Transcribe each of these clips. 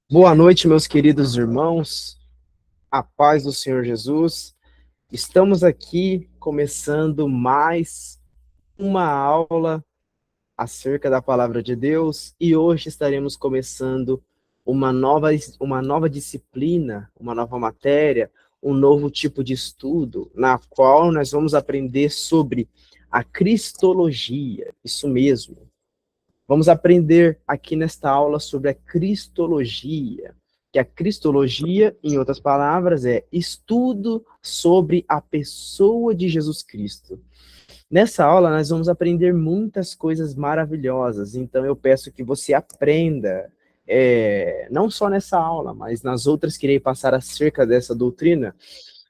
Boa noite, meus queridos irmãos, a paz do Senhor Jesus. Estamos aqui começando mais uma aula acerca da palavra de Deus e hoje estaremos começando uma nova disciplina, uma nova matéria, um novo tipo de estudo, na qual nós vamos aprender sobre a cristologia, isso mesmo. Vamos aprender aqui nesta aula sobre a cristologia, que a cristologia, em outras palavras, é estudo sobre a pessoa de Jesus Cristo. Nessa aula, nós vamos aprender muitas coisas maravilhosas, então eu peço que você aprenda, não só nessa aula, mas nas outras que irei passar acerca dessa doutrina.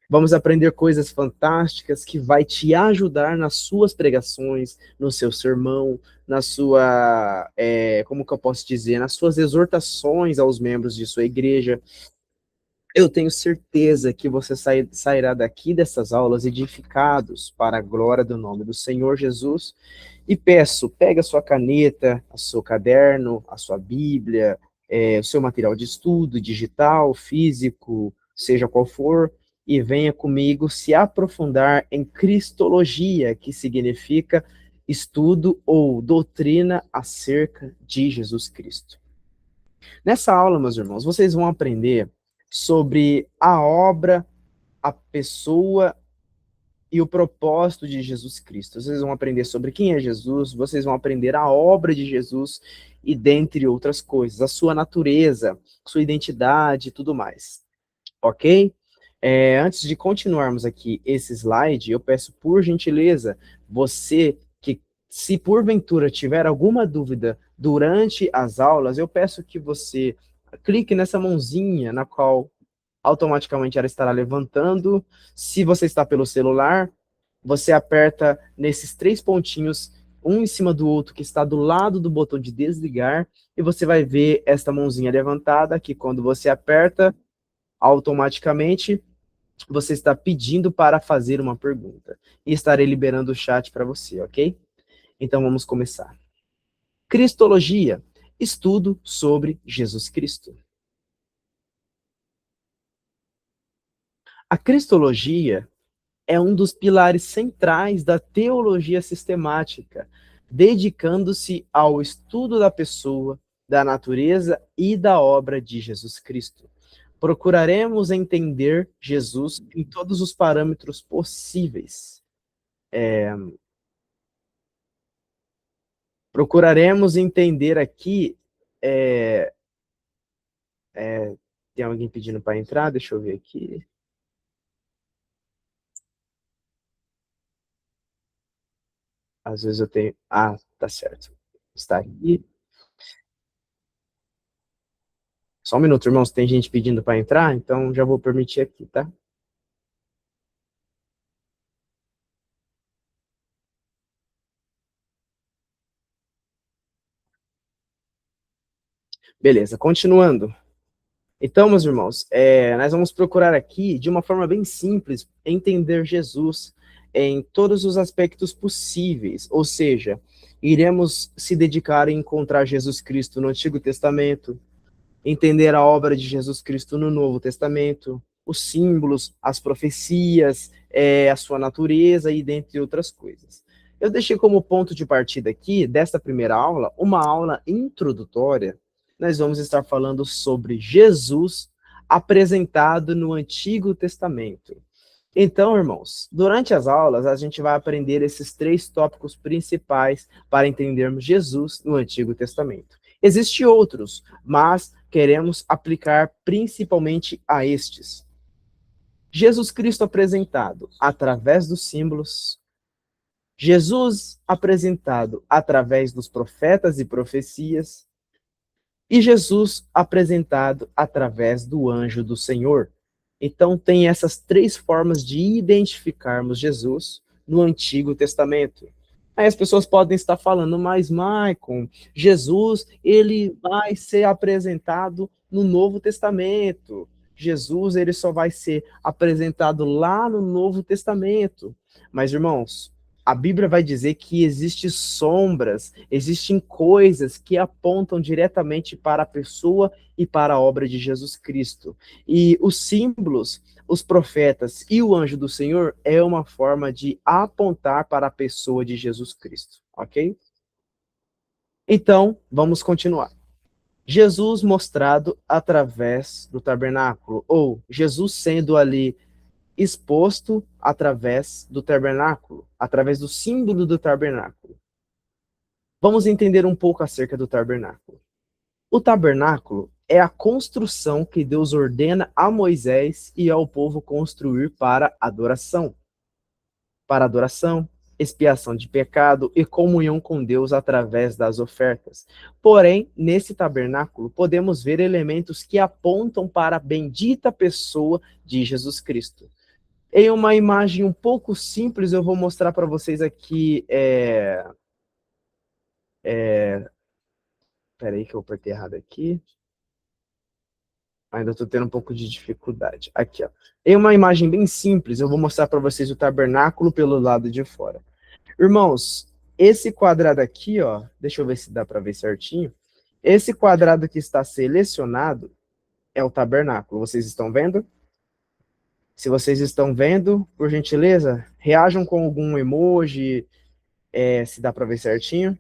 Vamos aprender coisas fantásticas que vai te ajudar nas suas pregações, no seu sermão, na sua, como que eu posso dizer, nas suas exortações aos membros de sua igreja. Eu tenho certeza que você sairá daqui dessas aulas edificados para a glória do nome do Senhor Jesus. E peço, pega a sua caneta, o seu caderno, a sua Bíblia, o seu material de estudo, digital, físico, seja qual for, e venha comigo se aprofundar em cristologia, que significa estudo ou doutrina acerca de Jesus Cristo. Nessa aula, meus irmãos, vocês vão aprender sobre a obra, a pessoa e o propósito de Jesus Cristo. Vocês vão aprender sobre quem é Jesus, vocês vão aprender a obra de Jesus e dentre outras coisas, a sua natureza, sua identidade e tudo mais. Ok? Antes de continuarmos aqui esse slide, eu peço por gentileza, você que se porventura tiver alguma dúvida durante as aulas, eu peço que você clique nessa mãozinha na qual automaticamente ela estará levantando. Se você está pelo celular, você aperta nesses três pontinhos, um em cima do outro, que está do lado do botão de desligar, e você vai ver esta mãozinha levantada, que quando você aperta, automaticamente você está pedindo para fazer uma pergunta. E estarei liberando o chat para você, ok? Então vamos começar. Cristologia, estudo sobre Jesus Cristo. A cristologia é um dos pilares centrais da teologia sistemática, dedicando-se ao estudo da pessoa, da natureza e da obra de Jesus Cristo. Procuraremos entender Jesus em todos os parâmetros possíveis. Procuraremos entender aqui. é, Tem alguém pedindo para entrar? Deixa eu ver aqui. Às vezes eu tenho. Ah, tá certo. Está aqui. Só um minuto, irmãos. Tem gente pedindo para entrar, então já vou permitir aqui, tá? Beleza, continuando. Então, meus irmãos, nós vamos procurar aqui, de uma forma bem simples, entender Jesus em todos os aspectos possíveis. Ou seja, iremos se dedicar a encontrar Jesus Cristo no Antigo Testamento, entender a obra de Jesus Cristo no Novo Testamento, os símbolos, as profecias, a sua natureza e dentre outras coisas. Eu deixei como ponto de partida aqui, desta primeira aula, uma aula introdutória. Nós vamos estar falando sobre Jesus apresentado no Antigo Testamento. Então, irmãos, durante as aulas, a gente vai aprender esses três tópicos principais para entendermos Jesus no Antigo Testamento. Existem outros, mas queremos aplicar principalmente a estes. Jesus Cristo apresentado através dos símbolos, Jesus apresentado através dos profetas e profecias, e Jesus apresentado através do anjo do Senhor. Então, tem essas três formas de identificarmos Jesus no Antigo Testamento. Aí as pessoas podem estar falando, mas, Maicon, Jesus, ele vai ser apresentado no Novo Testamento. Jesus, ele só vai ser apresentado lá no Novo Testamento. Mas, irmãos, A Bíblia vai dizer que existem sombras, existem coisas que apontam diretamente para a pessoa e para a obra de Jesus Cristo. E os símbolos, os profetas e o anjo do Senhor é uma forma de apontar para a pessoa de Jesus Cristo, ok? Então, vamos continuar. Jesus mostrado através do tabernáculo, ou Jesus sendo ali exposto através do tabernáculo, através do símbolo do tabernáculo. Vamos entender um pouco acerca do tabernáculo. O tabernáculo é a construção que Deus ordena a Moisés e ao povo construir para adoração, expiação de pecado e comunhão com Deus através das ofertas. Porém, nesse tabernáculo podemos ver elementos que apontam para a bendita pessoa de Jesus Cristo. Em uma imagem um pouco simples, eu vou mostrar para vocês aqui. Peraí, que eu apertei errado aqui. Ainda estou tendo um pouco de dificuldade. Aqui, ó. Em uma imagem bem simples, eu vou mostrar para vocês o tabernáculo pelo lado de fora. Irmãos, esse quadrado aqui, ó, deixa eu ver se dá para ver certinho. Esse quadrado que está selecionado é o tabernáculo. Vocês estão vendo? Se vocês estão vendo, por gentileza, reajam com algum emoji, se dá para ver certinho.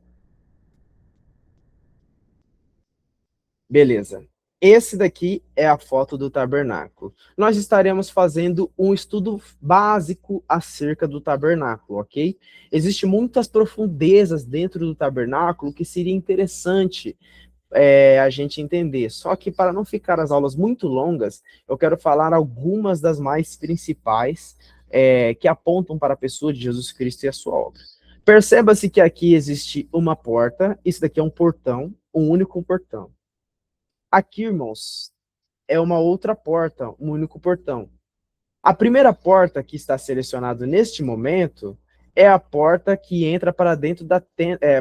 Beleza. Esse daqui é a foto do tabernáculo. Nós estaremos fazendo um estudo básico acerca do tabernáculo, ok? Existem muitas profundezas dentro do tabernáculo que seria interessante a gente entender. Só que para não ficar as aulas muito longas, eu quero falar algumas das mais principais que apontam para a pessoa de Jesus Cristo e a sua obra. Perceba-se que aqui existe uma porta, isso daqui é um portão, um único portão. Aqui, irmãos, é uma outra porta, um único portão. A primeira porta que está selecionada neste momento é a porta que entra para dentro,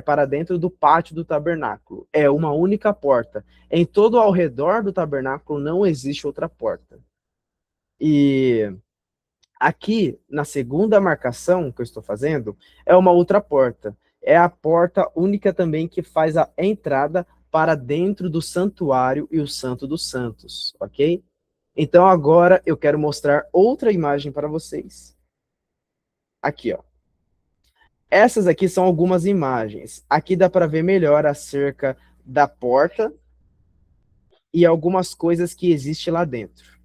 para dentro do pátio do tabernáculo. É uma única porta. Em todo ao redor do tabernáculo não existe outra porta. E aqui, na segunda marcação que eu estou fazendo, é uma outra porta. É a porta única também que faz a entrada para dentro do santuário e o Santo dos Santos, ok? Então agora eu quero mostrar outra imagem para vocês. Aqui, ó. Essas aqui são algumas imagens. Aqui dá para ver melhor acerca da porta e algumas coisas que existem lá dentro.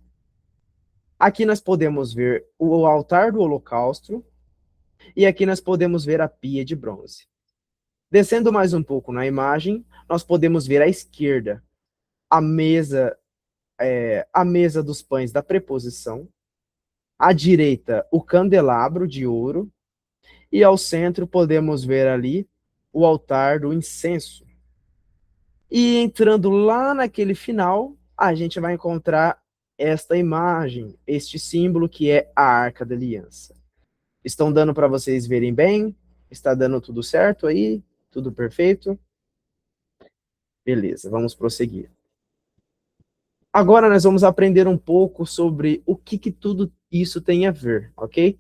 Aqui nós podemos ver o altar do holocausto e aqui nós podemos ver a pia de bronze. Descendo mais um pouco na imagem, nós podemos ver à esquerda a mesa dos pães da preposição, à direita o candelabro de ouro e ao centro podemos ver ali o altar do incenso. E entrando lá naquele final, a gente vai encontrar esta imagem, este símbolo que é a Arca da Aliança. Estão dando para vocês verem bem? Está dando tudo certo aí? Tudo perfeito? Beleza, vamos prosseguir. Agora nós vamos aprender um pouco sobre o que tudo isso tem a ver, ok?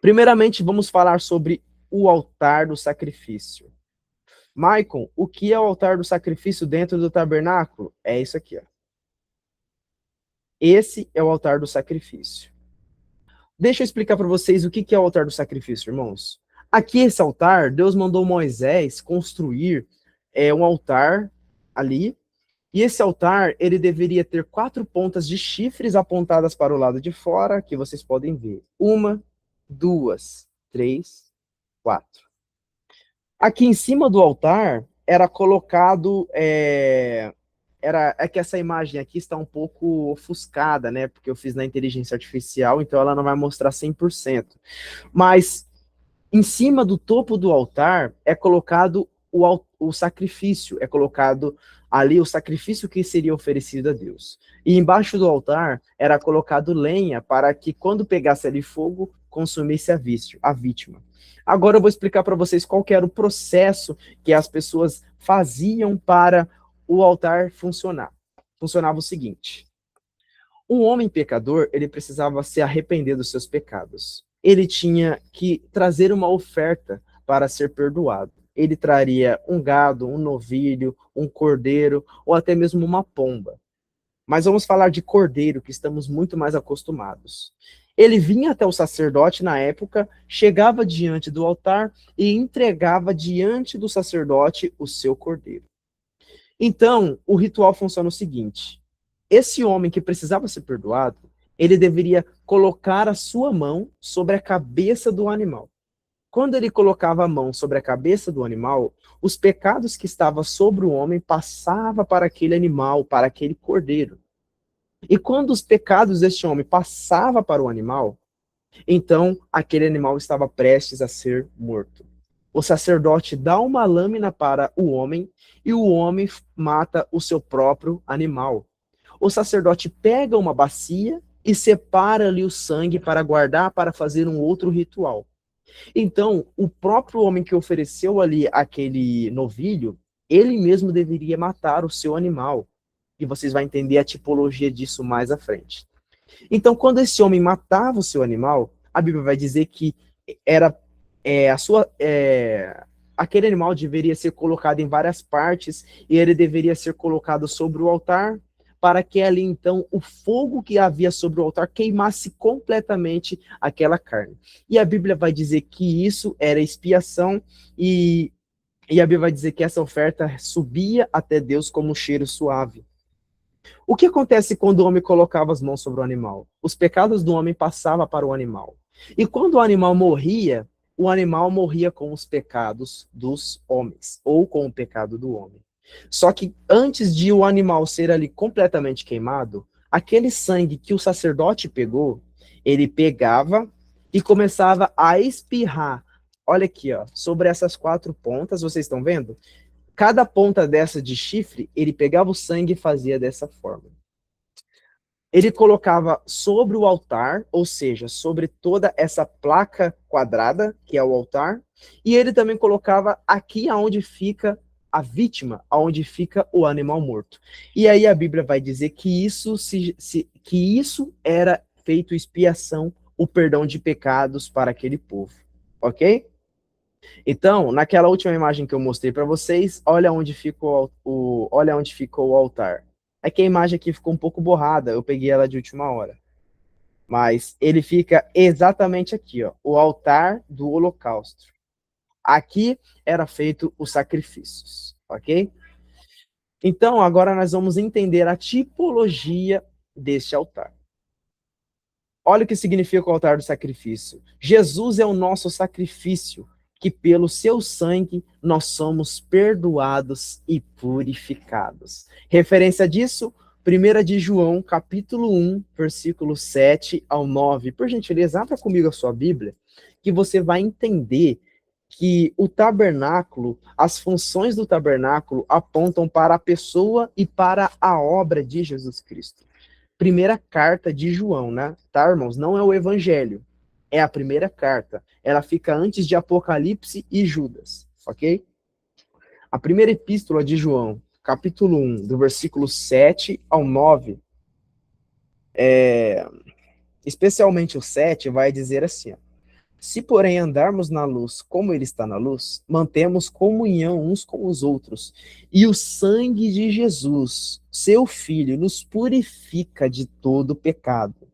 Primeiramente, vamos falar sobre o altar do sacrifício. Maicon, o que é o altar do sacrifício dentro do tabernáculo? É isso aqui, ó. Esse é o altar do sacrifício. Deixa eu explicar para vocês o que é o altar do sacrifício, irmãos. Aqui, esse altar, Deus mandou Moisés construir um altar ali, e esse altar, ele deveria ter 4 pontas de chifres apontadas para o lado de fora, que vocês podem ver. 1, 2, 3, 4. Aqui em cima do altar era colocado. É que essa imagem aqui está um pouco ofuscada, né? Porque eu fiz na inteligência artificial, então ela não vai mostrar 100%. Mas em cima do topo do altar é colocado o sacrifício, é colocado ali o sacrifício que seria oferecido a Deus. E embaixo do altar era colocado lenha para que quando pegasse ali fogo, consumisse a vítima. Agora eu vou explicar para vocês qual que era o processo que as pessoas faziam para o altar funcionar. Funcionava o seguinte: Um homem pecador, ele precisava se arrepender dos seus pecados. Ele tinha que trazer uma oferta para ser perdoado. Ele traria um gado, um novilho, um cordeiro ou até mesmo uma pomba. Mas vamos falar de cordeiro, que estamos muito mais acostumados. Ele vinha até o sacerdote na época, chegava diante do altar e entregava diante do sacerdote o seu cordeiro. Então, o ritual funciona o seguinte: esse homem que precisava ser perdoado, ele deveria colocar a sua mão sobre a cabeça do animal. Quando ele colocava a mão sobre a cabeça do animal, os pecados que estavam sobre o homem passavam para aquele animal, para aquele cordeiro. E quando os pecados deste homem passavam para o animal, então aquele animal estava prestes a ser morto. O sacerdote dá uma lâmina para o homem e o homem mata o seu próprio animal. O sacerdote pega uma bacia e separa ali o sangue para guardar, para fazer um outro ritual. Então, o próprio homem que ofereceu ali aquele novilho, ele mesmo deveria matar o seu animal. E vocês vão entender a tipologia disso mais à frente. Então, quando esse homem matava o seu animal, a Bíblia vai dizer que era aquele animal deveria ser colocado em várias partes e ele deveria ser colocado sobre o altar para que ali então o fogo que havia sobre o altar queimasse completamente aquela carne. E a Bíblia vai dizer que isso era expiação e a Bíblia vai dizer que essa oferta subia até Deus como um cheiro suave. O que acontece quando o homem colocava as mãos sobre o animal? Os pecados do homem passavam para o animal. E quando o animal morria com os pecados dos homens, ou com o pecado do homem. Só que antes de o animal ser ali completamente queimado, aquele sangue que o sacerdote pegou, ele pegava e começava a espirrar. Olha aqui, ó, sobre essas 4 pontas, vocês estão vendo? Cada ponta dessa de chifre, ele pegava o sangue e fazia dessa forma. Ele colocava sobre o altar, ou seja, sobre toda essa placa quadrada, que é o altar, e ele também colocava aqui aonde fica a vítima, aonde fica o animal morto. E aí a Bíblia vai dizer que isso era feito expiação, o perdão de pecados para aquele povo. Ok? Então, naquela última imagem que eu mostrei para vocês, olha onde ficou o altar. É que a imagem aqui ficou um pouco borrada, eu peguei ela de última hora. Mas ele fica exatamente aqui, ó, o altar do holocausto. Aqui era feito os sacrifícios, ok? Então, agora nós vamos entender a tipologia deste altar. Olha o que significa o altar do sacrifício. Jesus é o nosso sacrifício, que pelo seu sangue nós somos perdoados e purificados. Referência disso, 1 de João, capítulo 1, versículo 7 ao 9. Por gentileza, abra comigo a sua Bíblia, que você vai entender que o tabernáculo, as funções do tabernáculo apontam para a pessoa e para a obra de Jesus Cristo. Primeira carta de João, né? Tá, irmãos? Não é o evangelho. É a primeira carta. Ela fica antes de Apocalipse e Judas, ok? A primeira epístola de João, capítulo 1, do versículo 7 ao 9, especialmente o 7, vai dizer assim, ó: se, porém, andarmos na luz como ele está na luz, mantemos comunhão uns com os outros. E o sangue de Jesus, seu Filho, nos purifica de todo pecado.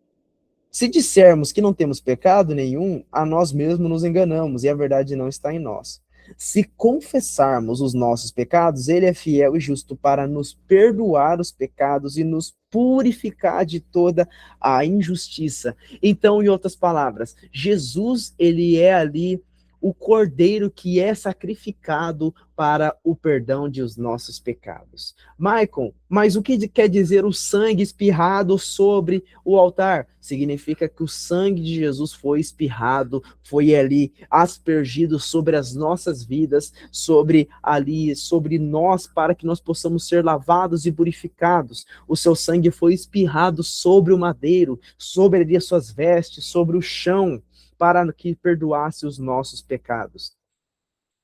Se dissermos que não temos pecado nenhum, a nós mesmos nos enganamos e a verdade não está em nós. Se confessarmos os nossos pecados, ele é fiel e justo para nos perdoar os pecados e nos purificar de toda a injustiça. Então, em outras palavras, Jesus, ele é ali o cordeiro que é sacrificado para o perdão de os nossos pecados. Michael, mas o que quer dizer o sangue espirrado sobre o altar? Significa que o sangue de Jesus foi espirrado, foi ali aspergido sobre as nossas vidas, sobre nós, para que nós possamos ser lavados e purificados. O seu sangue foi espirrado sobre o madeiro, sobre ali as suas vestes, sobre o chão, para que perdoasse os nossos pecados.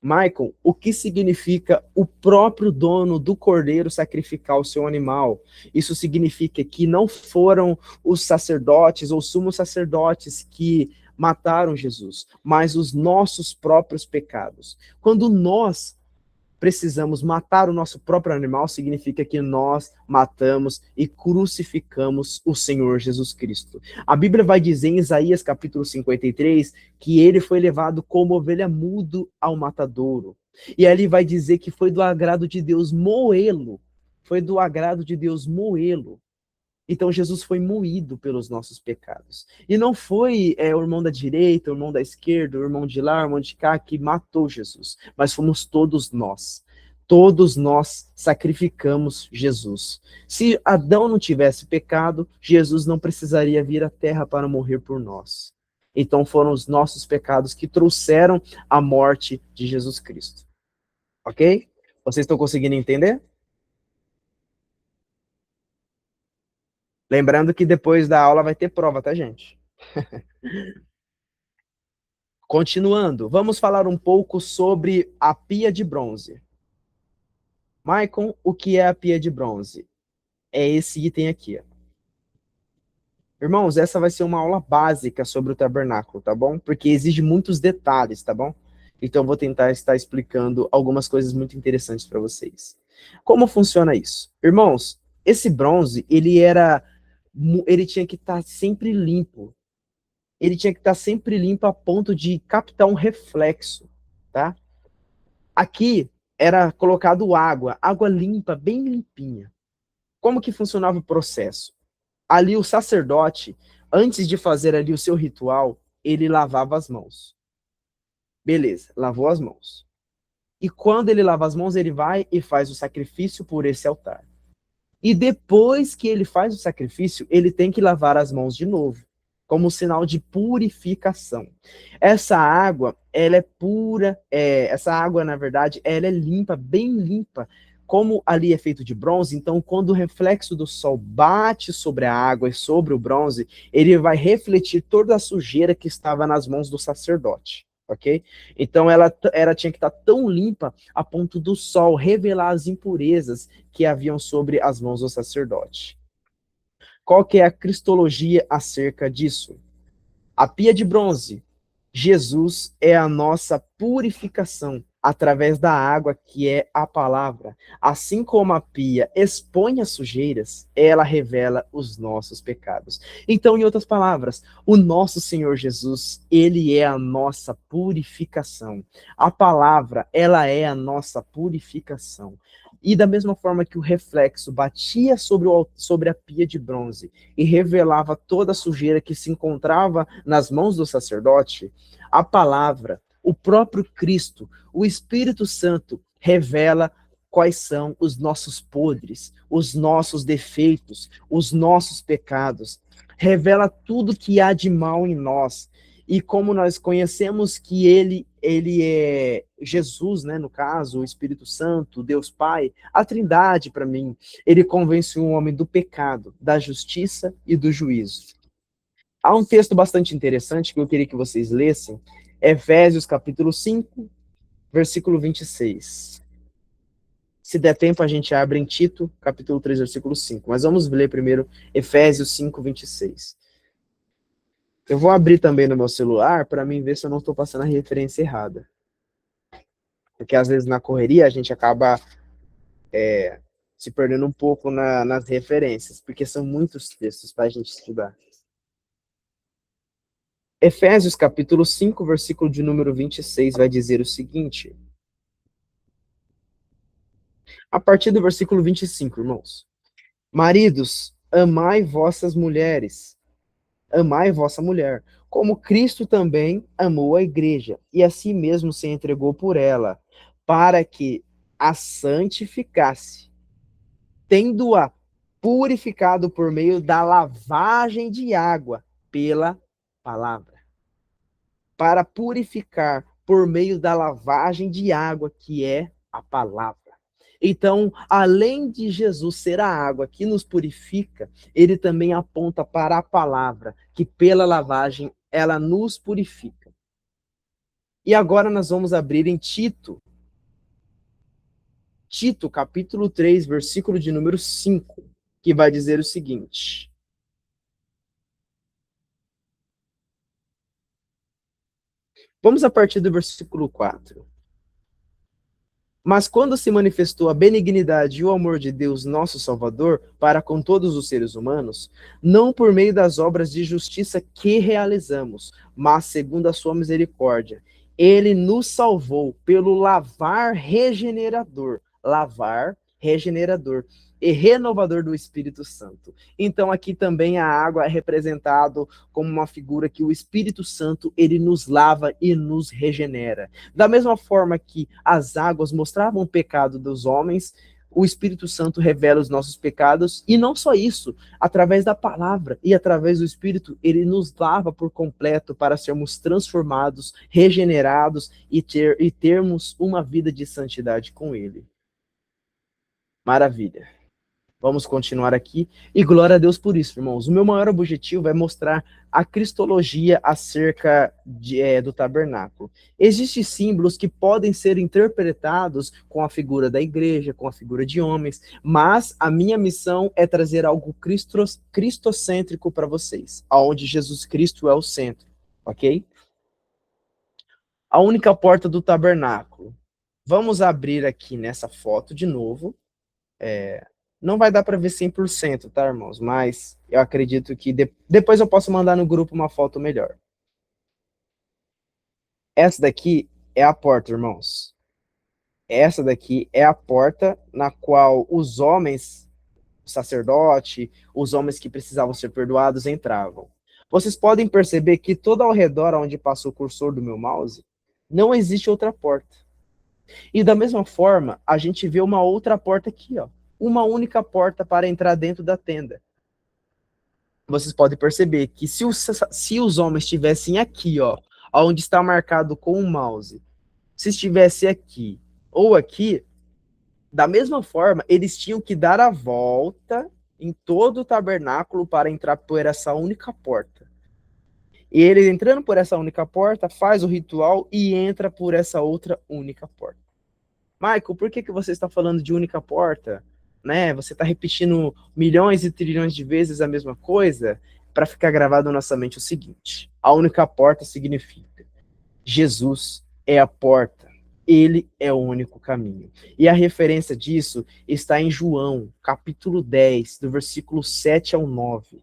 Michael, o que significa o próprio dono do cordeiro sacrificar o seu animal? Isso significa que não foram os sacerdotes ou sumos sacerdotes que mataram Jesus, mas os nossos próprios pecados. Quando nós precisamos matar o nosso próprio animal, significa que nós matamos e crucificamos o Senhor Jesus Cristo. A Bíblia vai dizer em Isaías capítulo 53 que ele foi levado como ovelha mudo ao matadouro. E ali vai dizer que foi do agrado de Deus moê-lo. Foi do agrado de Deus moê-lo. Então Jesus foi moído pelos nossos pecados. E não foi o irmão da direita, o irmão da esquerda, o irmão de lá, o irmão de cá que matou Jesus, mas fomos todos nós. Todos nós sacrificamos Jesus. Se Adão não tivesse pecado, Jesus não precisaria vir à terra para morrer por nós. Então foram os nossos pecados que trouxeram a morte de Jesus Cristo. Ok? Vocês estão conseguindo entender? Lembrando que depois da aula vai ter prova, tá, gente? Continuando, vamos falar um pouco sobre a pia de bronze. Maicon, o que é a pia de bronze? É esse item aqui. Irmãos, essa vai ser uma aula básica sobre o tabernáculo, tá bom? Porque exige muitos detalhes, tá bom? Então, eu vou tentar estar explicando algumas coisas muito interessantes para vocês. Como funciona isso? Irmãos, esse bronze, ele tinha que estar sempre limpo. Ele tinha que estar sempre limpo a ponto de captar um reflexo, tá? Aqui era colocado água, água limpa, bem limpinha. Como que funcionava o processo? Ali o sacerdote, antes de fazer ali o seu ritual, ele lavava as mãos. Beleza, lavou as mãos. E quando ele lava as mãos, ele vai e faz o sacrifício por esse altar. E depois que ele faz o sacrifício, ele tem que lavar as mãos de novo, como sinal de purificação. Essa água, ela é pura, essa água, na verdade, ela é limpa, bem limpa. Como ali é feito de bronze, então quando o reflexo do sol bate sobre a água e sobre o bronze, ele vai refletir toda a sujeira que estava nas mãos do sacerdote. Ok? Então ela tinha que estar tão limpa a ponto do sol revelar as impurezas que haviam sobre as mãos do sacerdote. Qual que é a cristologia acerca disso? A pia de bronze, Jesus é a nossa purificação através da água que é a palavra. Assim como a pia expõe as sujeiras, ela revela os nossos pecados. Então, em outras palavras, o nosso Senhor Jesus, ele é a nossa purificação. A palavra, ela é a nossa purificação. E da mesma forma que o reflexo batia sobre a pia de bronze e revelava toda a sujeira que se encontrava nas mãos do sacerdote, a palavra, o próprio Cristo, o Espírito Santo revela quais são os nossos podres, os nossos defeitos, os nossos pecados. Revela tudo que há de mal em nós. E como nós conhecemos que ele é Jesus, né, no caso, o Espírito Santo, Deus Pai, a Trindade para mim, ele convence o homem do pecado, da justiça e do juízo. Há um texto bastante interessante que eu queria que vocês lessem, Efésios capítulo 5, versículo 26. Se der tempo, a gente abre em Tito, capítulo 3, versículo 5. Mas vamos ler primeiro Efésios 5, 26. Eu vou abrir também no meu celular para mim ver se eu não estou passando a referência errada. Porque às vezes na correria a gente acaba se perdendo um pouco nas referências, porque são muitos textos para a gente estudar. Efésios capítulo 5, versículo de número 26 vai dizer o seguinte. A partir do versículo 25, irmãos. Maridos, amai vossas mulheres, amai vossa mulher, como Cristo também amou a igreja, e a si mesmo se entregou por ela, para que a santificasse, tendo-a purificado por meio da lavagem de água pela palavra. Para purificar por meio da lavagem de água, que é a palavra. Então, além de Jesus ser a água que nos purifica, ele também aponta para a palavra, que pela lavagem ela nos purifica. E agora nós vamos abrir em Tito. Tito, capítulo 3, versículo de número 5, que vai dizer o seguinte. Vamos a partir do versículo 4. Mas quando se manifestou a benignidade e o amor de Deus, nosso Salvador, para com todos os seres humanos, não por meio das obras de justiça que realizamos, mas segundo a sua misericórdia, ele nos salvou pelo lavar regenerador e renovador do Espírito Santo. Então aqui também a água é representado como uma figura que o Espírito Santo, ele nos lava e nos regenera. Da mesma forma que as águas mostravam o pecado dos homens, o Espírito Santo revela os nossos pecados, e não só isso, através da palavra e através do Espírito, ele nos lava por completo para sermos transformados, regenerados e termos uma vida de santidade com ele. Maravilha. Vamos continuar aqui. E glória a Deus por isso, irmãos. O meu maior objetivo é mostrar a cristologia acerca do tabernáculo. Existem símbolos que podem ser interpretados com a figura da igreja, com a figura de homens, mas a minha missão é trazer algo cristocêntrico para vocês, onde Jesus Cristo é o centro, ok? A única porta do tabernáculo. Vamos abrir aqui nessa foto de novo. Não vai dar para ver 100%, tá, irmãos? Mas eu acredito que depois eu posso mandar no grupo uma foto melhor. Essa daqui é a porta, irmãos. Essa daqui é a porta na qual os homens, o sacerdote, os homens que precisavam ser perdoados entravam. Vocês podem perceber que todo ao redor onde passa o cursor do meu mouse, não existe outra porta. E da mesma forma, a gente vê uma outra porta aqui, ó. Uma única porta para entrar dentro da tenda. Vocês podem perceber que se os homens estivessem aqui, ó, onde está marcado com o mouse, se estivesse aqui ou aqui, da mesma forma, eles tinham que dar a volta em todo o tabernáculo para entrar por essa única porta. E ele, entrando por essa única porta, faz o ritual e entra por essa outra única porta. Michael, por que você está falando de única porta? Né? Você está repetindo milhões e trilhões de vezes a mesma coisa para ficar gravado na nossa mente o seguinte: a única porta significa Jesus é a porta, ele é o único caminho. E a referência disso está em João, capítulo 10, do versículo 7 ao 9.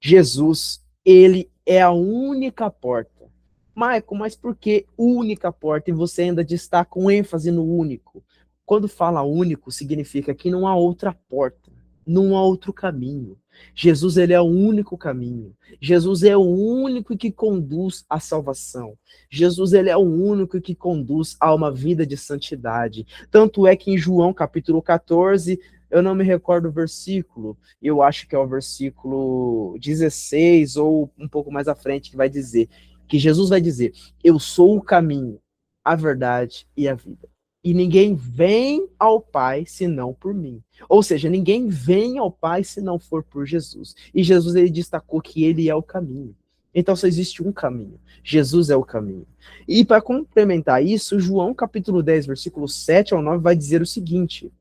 Jesus, ele é a única porta. Michael, mas por que única porta? E você ainda destaca com ênfase no único. Quando fala único, significa que não há outra porta, não há outro caminho. Jesus, ele é o único caminho. Jesus é o único que conduz à salvação. Jesus, ele é o único que conduz a uma vida de santidade. Tanto é que em João, capítulo 14, eu não me recordo o versículo, eu acho que é o versículo 16 ou um pouco mais à frente, que vai dizer, que Jesus vai dizer, eu sou o caminho, a verdade e a vida. E ninguém vem ao Pai senão por mim. Ou seja, ninguém vem ao Pai se não for por Jesus. E Jesus, ele destacou que ele é o caminho. Então só existe um caminho. Jesus é o caminho. E para complementar isso, João capítulo 10, versículo 7 ao 9 vai dizer o seguinte: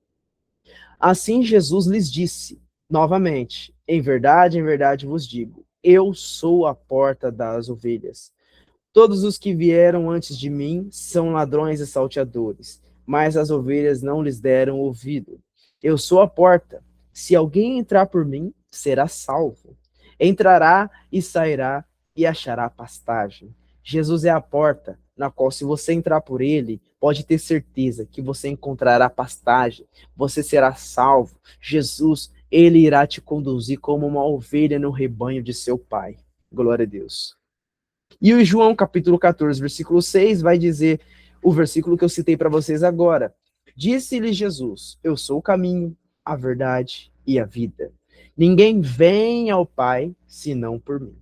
assim Jesus lhes disse, novamente, em verdade vos digo, eu sou a porta das ovelhas. Todos os que vieram antes de mim são ladrões e salteadores, mas as ovelhas não lhes deram ouvido. Eu sou a porta. Se alguém entrar por mim, será salvo. Entrará e sairá e achará pastagem. Jesus é a porta, na qual, se você entrar por ele, pode ter certeza que você encontrará pastagem, você será salvo. Jesus, ele irá te conduzir como uma ovelha no rebanho de seu Pai. Glória a Deus. E o João, capítulo 14, versículo 6, vai dizer o versículo que eu citei para vocês agora. Disse-lhe Jesus, eu sou o caminho, a verdade e a vida. Ninguém vem ao Pai senão por mim.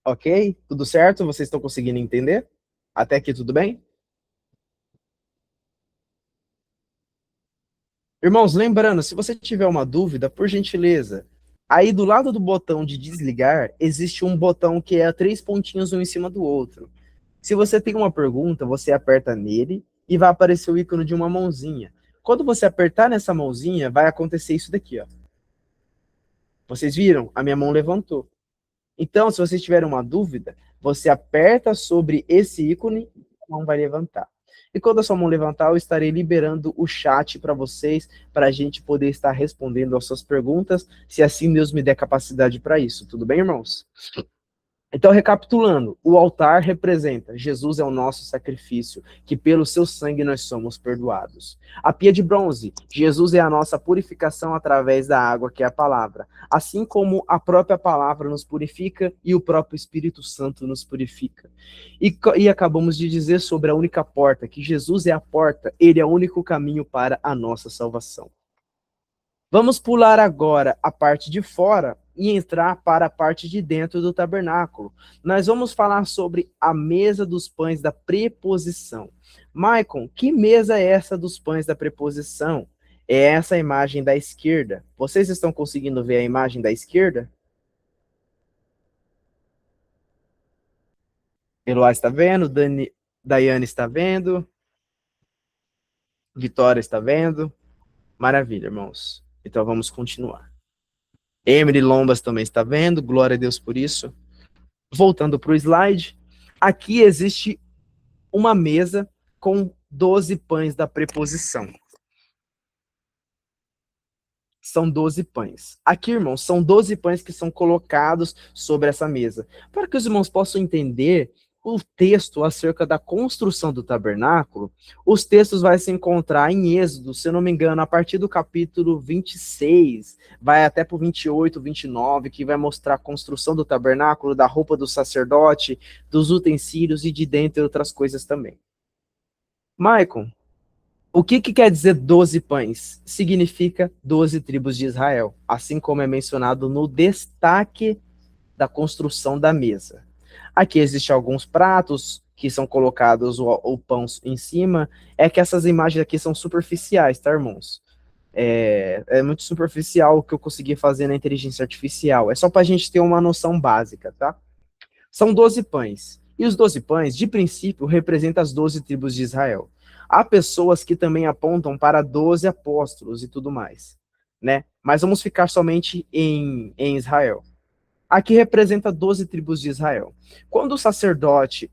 Ok? Tudo certo? Vocês estão conseguindo entender? Até aqui tudo bem? Irmãos, lembrando, se você tiver uma dúvida, por gentileza, aí do lado do botão de desligar, existe um botão que é três pontinhos um em cima do outro. Se você tem uma pergunta, você aperta nele e vai aparecer o ícone de uma mãozinha. Quando você apertar nessa mãozinha, vai acontecer isso daqui, ó. Vocês viram? A minha mão levantou. Então, se vocês tiverem uma dúvida, você aperta sobre esse ícone e a mão vai levantar. E quando a sua mão levantar, eu estarei liberando o chat para vocês, para a gente poder estar respondendo às suas perguntas, se assim Deus me der capacidade para isso. Tudo bem, irmãos? Então, recapitulando, o altar representa Jesus é o nosso sacrifício, que pelo seu sangue nós somos perdoados. A pia de bronze, Jesus é a nossa purificação através da água, que é a palavra. Assim como a própria palavra nos purifica e o próprio Espírito Santo nos purifica. E acabamos de dizer sobre a única porta, que Jesus é a porta, ele é o único caminho para a nossa salvação. Vamos pular agora a parte de fora e entrar para a parte de dentro do tabernáculo. Nós vamos falar sobre a mesa dos pães da preposição. Maicon, que mesa é essa dos pães da preposição? É essa imagem da esquerda. Vocês estão conseguindo ver a imagem da esquerda? Eloá está vendo? Daiane está vendo? Vitória está vendo? Maravilha, irmãos. Então vamos continuar. Emily Lombas também está vendo, glória a Deus por isso. Voltando para o slide, aqui existe uma mesa com 12 pães da preposição. São 12 pães. Aqui, irmãos, são 12 pães que são colocados sobre essa mesa. Para que os irmãos possam entender o texto acerca da construção do tabernáculo, os textos vai se encontrar em Êxodo, se eu não me engano, a partir do capítulo 26, vai até para o 28, 29, que vai mostrar a construção do tabernáculo, da roupa do sacerdote, dos utensílios e de dentre outras coisas também. Maicon, o que quer dizer 12 pães? Significa 12 tribos de Israel, assim como é mencionado no destaque da construção da mesa. Aqui existem alguns pratos que são colocados o pão em cima. É que essas imagens aqui são superficiais, tá, irmãos? É muito superficial o que eu consegui fazer na inteligência artificial. É só para a gente ter uma noção básica, tá? São 12 pães. E os 12 pães, de princípio, representam as 12 tribos de Israel. Há pessoas que também apontam para 12 apóstolos e tudo mais, né? Mas vamos ficar somente em Israel. Aqui representa 12 tribos de Israel. Quando o sacerdote,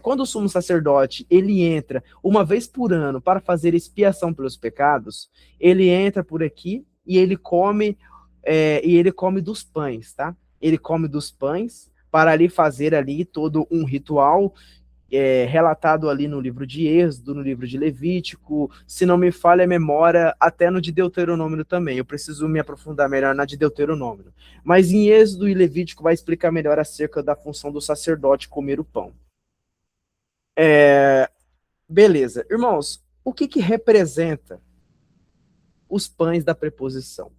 quando o sumo sacerdote, ele entra uma vez por ano para fazer expiação pelos pecados, ele entra por aqui e ele come dos pães, tá? Ele come dos pães para ali fazer ali todo um ritual relatado ali no livro de Êxodo, no livro de Levítico, se não me falha a memória, até no de Deuteronômio também. Eu preciso me aprofundar melhor na de Deuteronômio. Mas em Êxodo e Levítico vai explicar melhor acerca da função do sacerdote comer o pão. Beleza. Irmãos, o que representa os pães da preposição?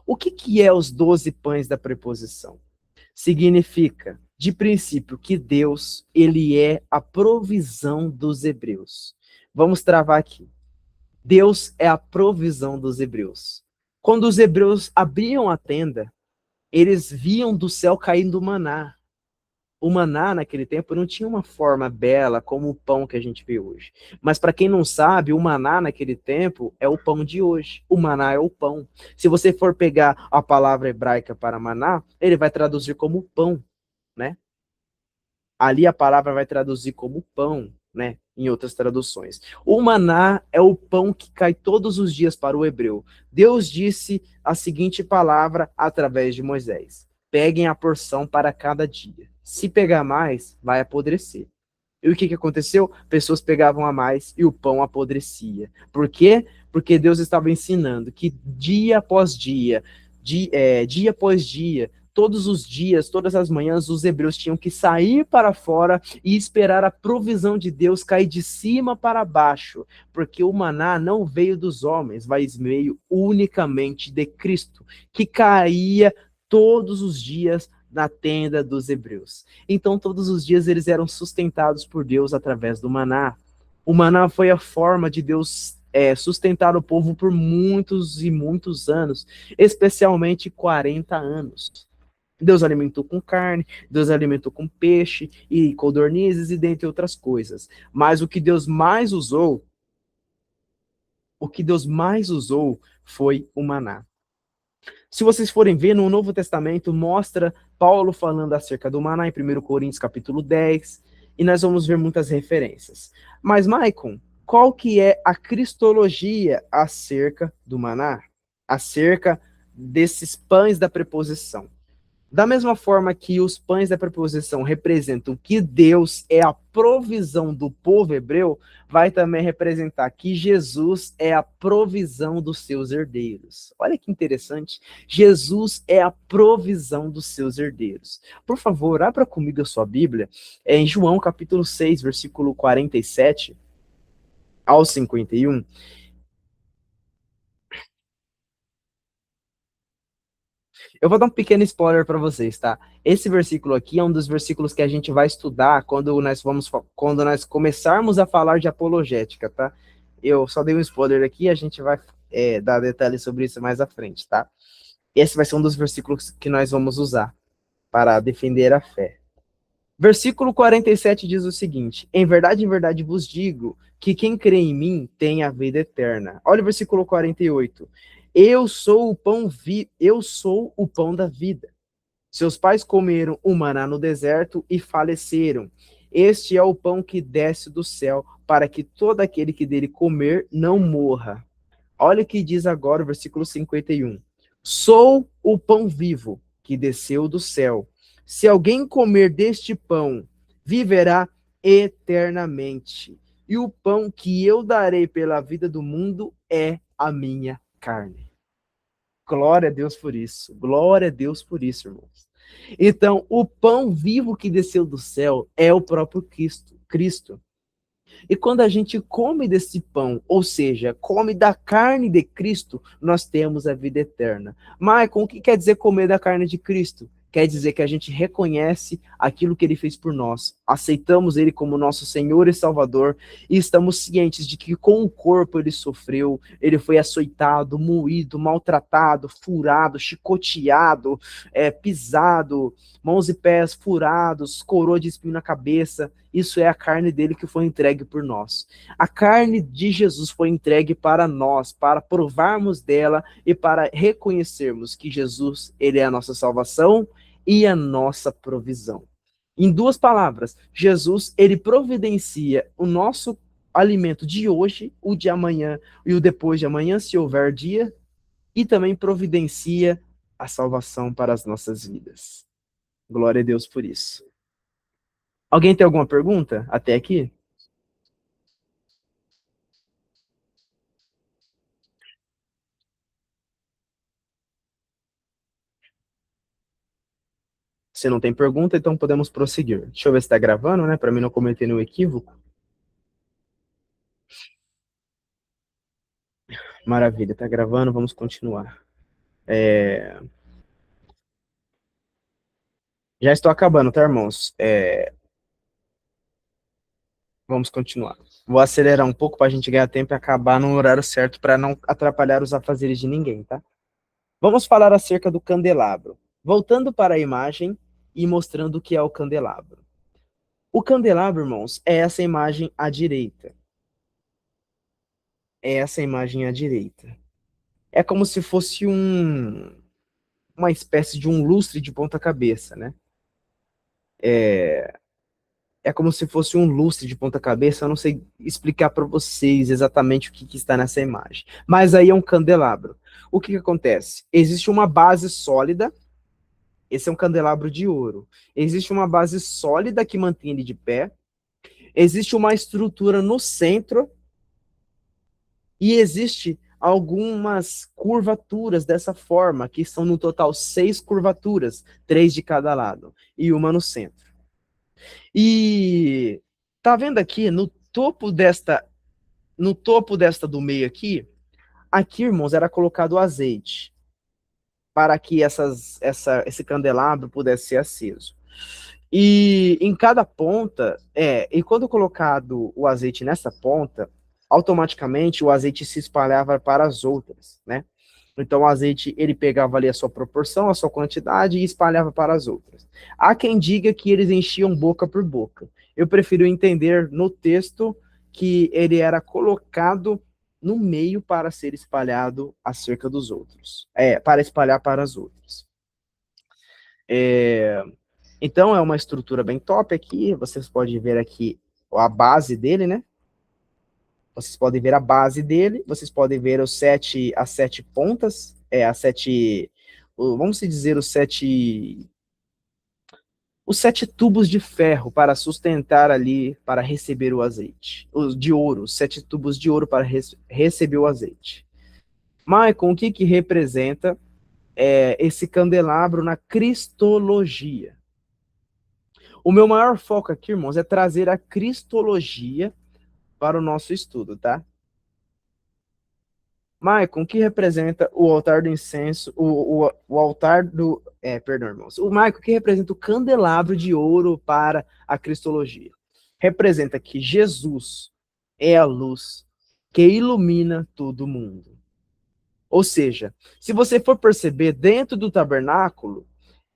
O que é os 12 pães da preposição? Significa, de princípio, que Deus, ele é a provisão dos hebreus. Vamos travar aqui. Deus é a provisão dos hebreus. Quando os hebreus abriam a tenda, eles viam do céu caindo maná. O maná, naquele tempo, não tinha uma forma bela como o pão que a gente vê hoje. Mas para quem não sabe, o maná naquele tempo é o pão de hoje. O maná é o pão. Se você for pegar a palavra hebraica para maná, ele vai traduzir como pão, né? Ali a palavra vai traduzir como pão, né? Em outras traduções. O maná é o pão que cai todos os dias para o hebreu. Deus disse a seguinte palavra através de Moisés: peguem a porção para cada dia. Se pegar mais, vai apodrecer. E o que aconteceu? Pessoas pegavam a mais e o pão apodrecia. Por quê? Porque Deus estava ensinando que dia após dia, dia após dia, todos os dias, todas as manhãs, os hebreus tinham que sair para fora e esperar a provisão de Deus cair de cima para baixo, porque o maná não veio dos homens, mas veio unicamente de Cristo, que caía todos os dias na tenda dos hebreus. Então, todos os dias eles eram sustentados por Deus através do maná. O maná foi a forma de Deus sustentar o povo por muitos e muitos anos, especialmente 40 anos. Deus alimentou com carne, Deus alimentou com peixe e codornizes e dentre outras coisas. Mas o que Deus mais usou foi o maná. Se vocês forem ver no Novo Testamento, mostra Paulo falando acerca do maná em 1 Coríntios capítulo 10, e nós vamos ver muitas referências. Mas, Maicon, qual que é a cristologia acerca do maná? Acerca desses pães da preposição? Da mesma forma que os pães da preposição representam que Deus é a provisão do povo hebreu, vai também representar que Jesus é a provisão dos seus herdeiros. Olha que interessante. Jesus é a provisão dos seus herdeiros. Por favor, abra comigo a sua Bíblia, em João capítulo 6, versículo 47 ao 51. Eu vou dar um pequeno spoiler para vocês, tá? Esse versículo aqui é um dos versículos que a gente vai estudar quando nós começarmos a falar de apologética, tá? Eu só dei um spoiler aqui, a gente vai dar detalhes sobre isso mais à frente, tá? Esse vai ser um dos versículos que nós vamos usar para defender a fé. Versículo 47 diz o seguinte: em verdade vos digo que quem crê em mim tem a vida eterna. Olha o versículo 48. Eu sou o pão da vida. Seus pais comeram o maná no deserto e faleceram. Este é o pão que desce do céu, para que todo aquele que dele comer não morra. Olha o que diz agora o versículo 51. Sou o pão vivo que desceu do céu. Se alguém comer deste pão, viverá eternamente. E o pão que eu darei pela vida do mundo é a minha carne. Glória a Deus por isso. Glória a Deus por isso, irmãos. Então, o pão vivo que desceu do céu é o próprio Cristo. E quando a gente come desse pão, ou seja, come da carne de Cristo, nós temos a vida eterna. Maicon, o que quer dizer comer da carne de Cristo? Quer dizer que a gente reconhece aquilo que ele fez por nós, aceitamos ele como nosso Senhor e Salvador e estamos cientes de que com o corpo ele sofreu, ele foi açoitado, moído, maltratado, furado, chicoteado, pisado, mãos e pés furados, coroa de espinho na cabeça. Isso é a carne dele que foi entregue por nós. A carne de Jesus foi entregue para nós, para provarmos dela e para reconhecermos que Jesus, ele é a nossa salvação e a nossa provisão. Em duas palavras, Jesus, ele providencia o nosso alimento de hoje, o de amanhã e o depois de amanhã, se houver dia, e também providencia a salvação para as nossas vidas. Glória a Deus por isso. Alguém tem alguma pergunta até aqui? Se não tem pergunta, então podemos prosseguir. Deixa eu ver se está gravando, né? Para mim não cometer nenhum equívoco. Maravilha, está gravando, vamos continuar. Já estou acabando, tá, irmãos? Vamos continuar. Vou acelerar um pouco para a gente ganhar tempo e acabar no horário certo para não atrapalhar os afazeres de ninguém, tá? Vamos falar acerca do candelabro. Voltando para a imagem e mostrando o que é o candelabro. O candelabro, irmãos, é essa imagem à direita. É essa imagem à direita. É como se fosse uma espécie de um lustre de ponta cabeça, né? É como se fosse um lustre de ponta cabeça, eu não sei explicar para vocês exatamente o que está nessa imagem. Mas aí é um candelabro. O que acontece? Existe uma base sólida, esse é um candelabro de ouro. Existe uma base sólida que mantém ele de pé, existe uma estrutura no centro e existe algumas curvaturas dessa forma, que são no total 6 curvaturas, 3 de cada lado e uma no centro. E tá vendo aqui no topo desta do meio aqui, irmãos, era colocado azeite para que esse candelabro pudesse ser aceso. E em cada ponta, e quando colocado o azeite nessa ponta, automaticamente o azeite se espalhava para as outras, né? Então o azeite, ele pegava ali a sua proporção, a sua quantidade e espalhava para as outras. Há quem diga que eles enchiam boca por boca. Eu prefiro entender no texto que ele era colocado no meio para ser espalhado acerca dos outros. Para espalhar para as outras. Então é uma estrutura bem top aqui, vocês podem ver aqui a base dele, né? Vocês podem ver a base dele, vocês podem ver as sete pontas, vamos dizer, os sete tubos de ferro para sustentar ali, para receber o azeite. Os de ouro, os sete tubos de ouro para receber o azeite. Maicon, o que que representa esse candelabro na cristologia? O meu maior foco aqui, irmãos, é trazer a cristologia para o nosso estudo, tá? Maicon, o que representa o altar do incenso, o altar do. Perdão, irmãos. O Maicon, o que representa o candelabro de ouro para a cristologia? Representa que Jesus é a luz que ilumina todo mundo. Ou seja, se você for perceber dentro do tabernáculo,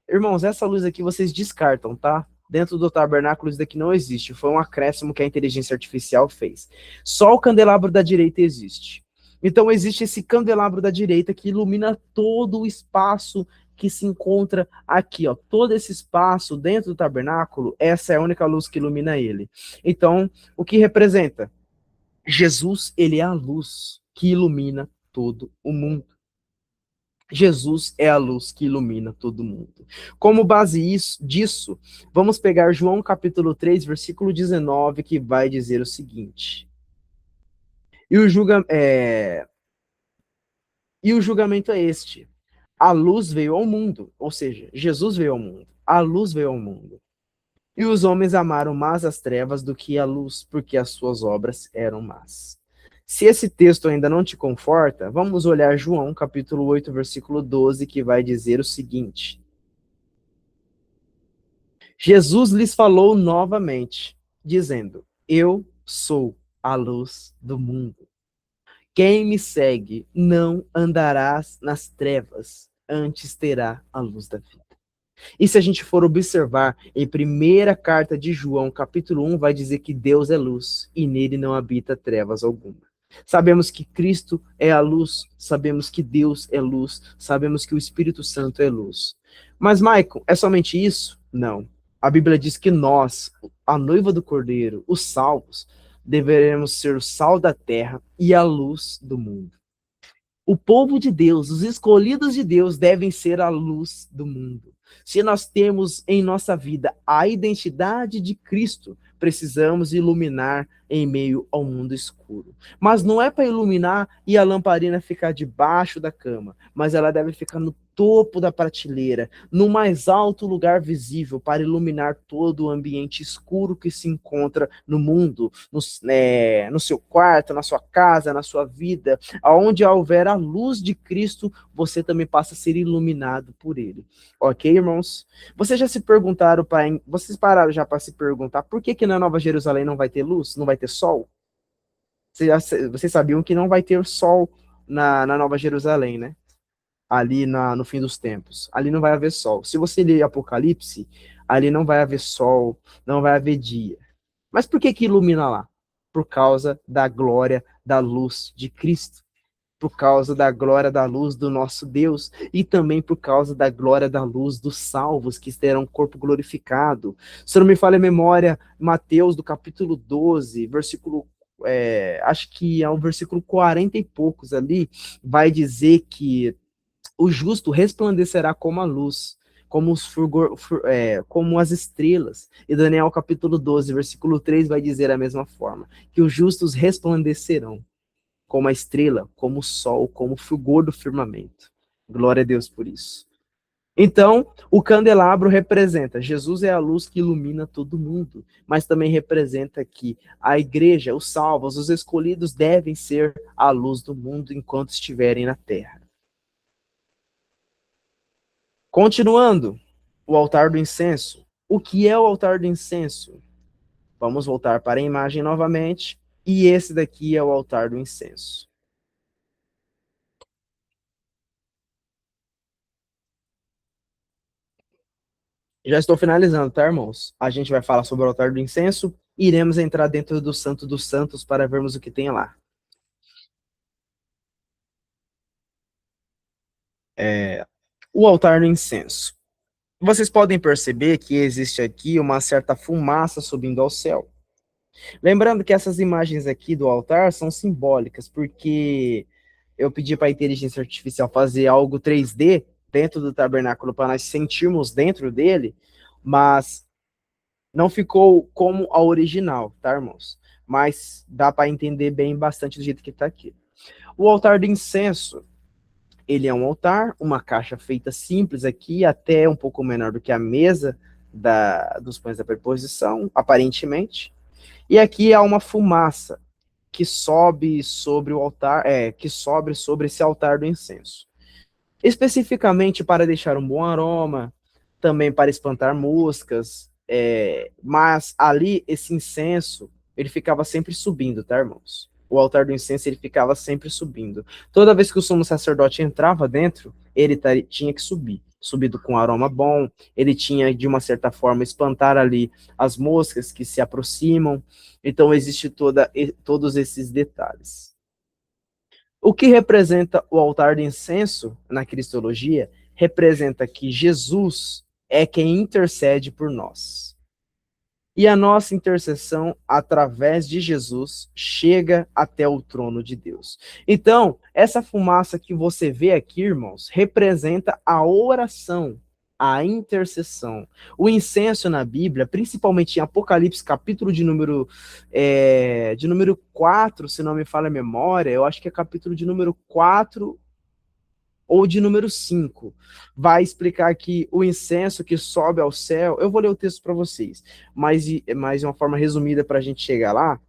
irmãos, essa luz aqui vocês descartam, tá? Dentro do tabernáculo isso daqui não existe. Foi um acréscimo que a inteligência artificial fez. Só o candelabro da direita existe. Então existe esse candelabro da direita que ilumina todo o espaço que se encontra aqui, ó. Todo esse espaço dentro do tabernáculo, essa é a única luz que ilumina ele. Então, o que representa? Jesus, ele é a luz que ilumina todo o mundo. Jesus é a luz que ilumina todo mundo. Como base disso, vamos pegar João capítulo 3, versículo 19, que vai dizer o seguinte. E o julgamento é este. A luz veio ao mundo, ou seja, Jesus veio ao mundo. A luz veio ao mundo. E os homens amaram mais as trevas do que a luz, porque as suas obras eram más. Se esse texto ainda não te conforta, vamos olhar João, capítulo 8, versículo 12, que vai dizer o seguinte. Jesus lhes falou novamente, dizendo, eu sou a luz do mundo. Quem me segue não andarás nas trevas, antes terá a luz da vida. E se a gente for observar em primeira carta de João, capítulo 1, vai dizer que Deus é luz e nele não habita trevas alguma. Sabemos que Cristo é a luz, sabemos que Deus é luz, sabemos que o Espírito Santo é luz. Mas, Maicon, é somente isso? Não. A Bíblia diz que nós, a noiva do Cordeiro, os salvos, deveremos ser o sal da terra e a luz do mundo. O povo de Deus, os escolhidos de Deus, devem ser a luz do mundo. Se nós temos em nossa vida a identidade de Cristo, precisamos iluminar em meio ao mundo escuro. Mas não é para iluminar e a lamparina ficar debaixo da cama, mas ela deve ficar no topo da prateleira, no mais alto lugar visível, para iluminar todo o ambiente escuro que se encontra no mundo, no seu quarto, na sua casa, na sua vida. Aonde houver a luz de Cristo, você também passa a ser iluminado por ele. Ok, irmãos? Vocês pararam já para se perguntar por que na Nova Jerusalém não vai ter luz, não vai ter sol? Vocês sabiam que não vai ter sol na Nova Jerusalém, né? Ali no fim dos tempos. Ali não vai haver sol. Se você ler Apocalipse, ali não vai haver sol, não vai haver dia. Mas por que ilumina lá? Por causa da glória da luz de Cristo. Por causa da glória da luz do nosso Deus e também por causa da glória da luz dos salvos que terão corpo glorificado. Se não me falha a memória, Mateus do capítulo 12, versículo acho que é o versículo 40 e poucos ali, vai dizer que o justo resplandecerá como a luz, como as estrelas. E Daniel capítulo 12, versículo 3 vai dizer a mesma forma, que os justos resplandecerão como a estrela, como o sol, como o fulgor do firmamento. Glória a Deus por isso. Então, o candelabro representa, Jesus é a luz que ilumina todo mundo, mas também representa que a igreja, os salvos, os escolhidos devem ser a luz do mundo enquanto estiverem na terra. Continuando, o altar do incenso. O que é o altar do incenso? Vamos voltar para a imagem novamente. e esse daqui é o altar do incenso. Já estou finalizando, tá, irmãos? A gente vai falar sobre o altar do incenso e iremos entrar dentro do Santo dos Santos para vermos o que tem lá. O altar do incenso. Vocês podem perceber que existe aqui uma certa fumaça subindo ao céu. Lembrando que essas imagens aqui do altar são simbólicas, porque eu pedi para a inteligência artificial fazer algo 3D dentro do tabernáculo para nós sentirmos dentro dele, mas não ficou como a original, tá, irmãos? Mas dá para entender bem bastante do jeito que está aqui. O altar de incenso, ele é um altar, uma caixa feita simples aqui, até um pouco menor do que a mesa dos pães da preposição, aparentemente. E aqui há uma fumaça que sobe sobre o altar, que sobe sobre esse altar do incenso. Especificamente para deixar um bom aroma, também para espantar moscas, mas ali esse incenso, ele ficava sempre subindo, tá, irmãos? O altar do incenso, ele ficava sempre subindo. Toda vez que o sumo sacerdote entrava dentro, ele tinha que subir. Subido com aroma bom, ele tinha, de uma certa forma, espantar ali as moscas que se aproximam. Então, existe todos esses detalhes. O que representa o altar de incenso na cristologia? Representa que Jesus é quem intercede por nós. E a nossa intercessão, através de Jesus, chega até o trono de Deus. Então, essa fumaça que você vê aqui, irmãos, representa a oração, a intercessão. O incenso na Bíblia, principalmente em Apocalipse, capítulo de número 4, se não me falha a memória, eu acho que é capítulo de número 4 ou de número 5, vai explicar que o incenso que sobe ao céu, eu vou ler o texto para vocês, mas de uma forma resumida para a gente chegar lá,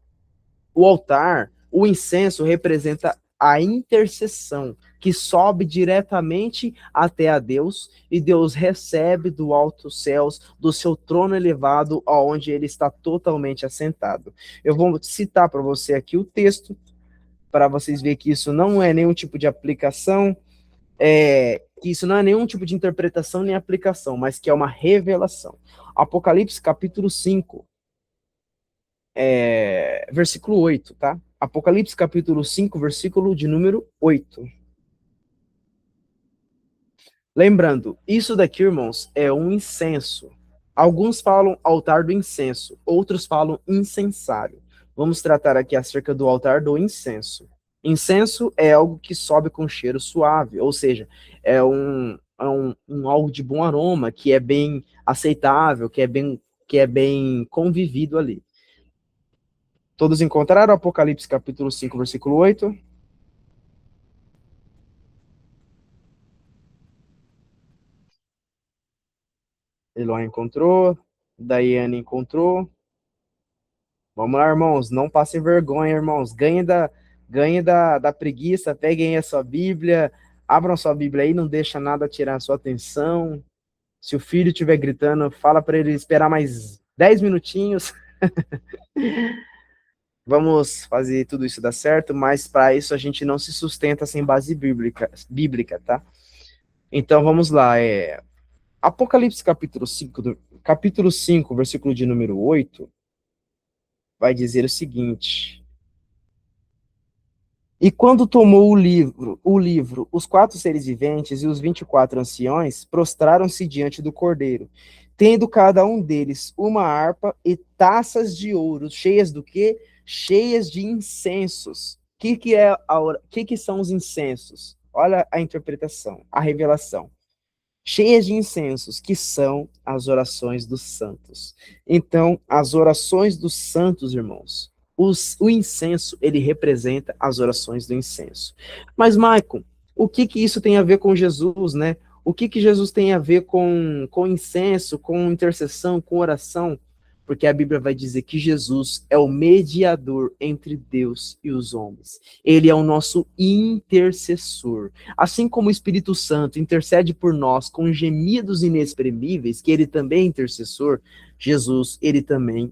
o altar, o incenso representa a intercessão que sobe diretamente até a Deus e Deus recebe do alto céus, do seu trono elevado, aonde ele está totalmente assentado. Eu vou citar para você aqui o texto, para vocês verem que isso não é nenhum tipo de aplicação, que isso não é nenhum tipo de interpretação nem aplicação, mas que é uma revelação. Apocalipse capítulo 5, versículo 8, tá? Apocalipse capítulo 5, versículo de número 8. Lembrando, isso daqui, irmãos, é um incenso. Alguns falam altar do incenso, outros falam incensário. Vamos tratar aqui acerca do altar do incenso. Incenso é algo que sobe com cheiro suave, ou seja, é um algo de bom aroma, que é bem aceitável, que é bem convivido ali. Todos encontraram Apocalipse capítulo 5, versículo 8? Eloy encontrou, Daiane encontrou. Vamos lá, irmãos, não passem vergonha, irmãos. Ganhe da preguiça, peguem a sua Bíblia, abram sua Bíblia aí, não deixa nada tirar a sua atenção. Se o filho estiver gritando, fala para ele esperar mais 10 minutinhos. Vamos fazer tudo isso dar certo, mas para isso a gente não se sustenta sem base bíblica, tá? Então vamos lá. Apocalipse capítulo 5, versículo de número 8, vai dizer o seguinte: E quando tomou o livro, os 4 seres viventes e os 24 anciões prostraram-se diante do Cordeiro, tendo cada um deles uma harpa e taças de ouro, cheias do quê? Cheias de incensos. Que são os incensos? Olha a interpretação, a revelação. Cheias de incensos, que são as orações dos santos. Então, as orações dos santos, irmãos, o incenso, ele representa as orações do incenso. Mas, Maicon, o que isso tem a ver com Jesus, né? O que Jesus tem a ver com incenso, com intercessão, com oração? Porque a Bíblia vai dizer que Jesus é o mediador entre Deus e os homens. Ele é o nosso intercessor. Assim como o Espírito Santo intercede por nós com gemidos inexprimíveis, que ele também é intercessor, Jesus, ele também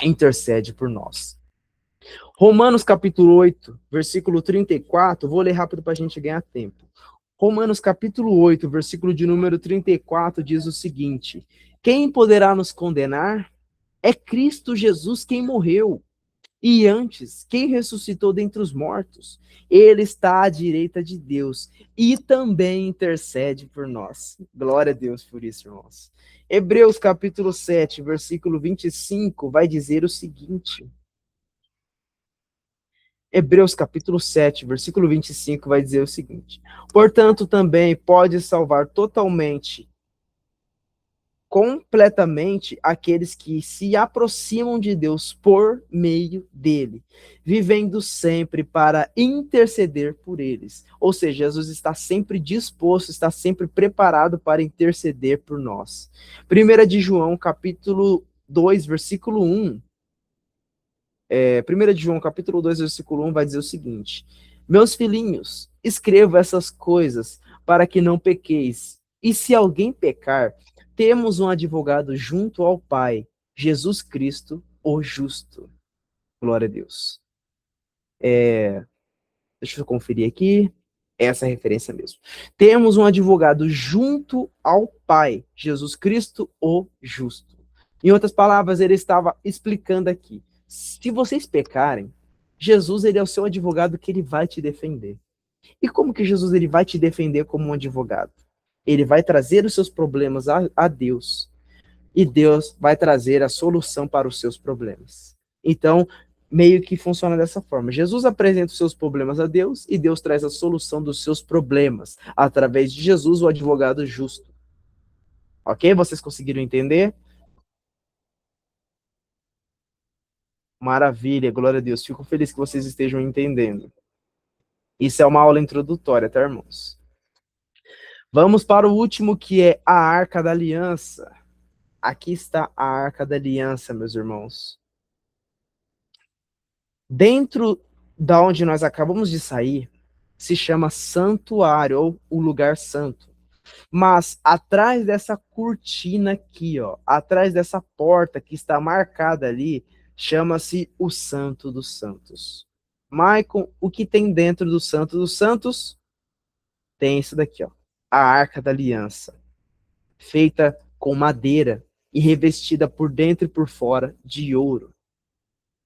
intercede por nós. Romanos capítulo 8, versículo 34, vou ler rápido para a gente ganhar tempo. Romanos capítulo 8, versículo de número 34 diz o seguinte: quem poderá nos condenar? É Cristo Jesus quem morreu. E antes, quem ressuscitou dentre os mortos? Ele está à direita de Deus e também intercede por nós. Glória a Deus por isso, irmãos. Hebreus capítulo 7, versículo 25, vai dizer o seguinte. Hebreus capítulo 7, versículo 25, vai dizer o seguinte: portanto, também pode salvar totalmente, completamente, aqueles que se aproximam de Deus por meio dele, vivendo sempre para interceder por eles. Ou seja, Jesus está sempre disposto, está sempre preparado para interceder por nós. 1 de João, capítulo 2, versículo 1. 1 de João, capítulo 2, versículo 1, vai dizer o seguinte: meus filhinhos, escrevo essas coisas para que não pequeis. E se alguém pecar, temos um advogado junto ao Pai, Jesus Cristo, o justo. Glória a Deus. Deixa eu conferir aqui. Essa é a referência mesmo. Temos um advogado junto ao Pai, Jesus Cristo, o justo. Em outras palavras, ele estava explicando aqui. Se vocês pecarem, Jesus ele é o seu advogado que ele vai te defender. E como que Jesus ele vai te defender como um advogado? Ele vai trazer os seus problemas a Deus. E Deus vai trazer a solução para os seus problemas. Então, meio que funciona dessa forma. Jesus apresenta os seus problemas a Deus e Deus traz a solução dos seus problemas através de Jesus, o advogado justo. Ok? Vocês conseguiram entender? Maravilha, glória a Deus. Fico feliz que vocês estejam entendendo. Isso é uma aula introdutória, tá, irmãos? Vamos para o último, que é a Arca da Aliança. Aqui está a Arca da Aliança, meus irmãos. Dentro da onde nós acabamos de sair, se chama santuário, ou o lugar santo. Mas atrás dessa cortina aqui, ó, atrás dessa porta que está marcada ali, chama-se o Santo dos Santos. Maicon, o que tem dentro do Santo dos Santos? Tem isso daqui, ó, a Arca da Aliança, feita com madeira e revestida por dentro e por fora de ouro.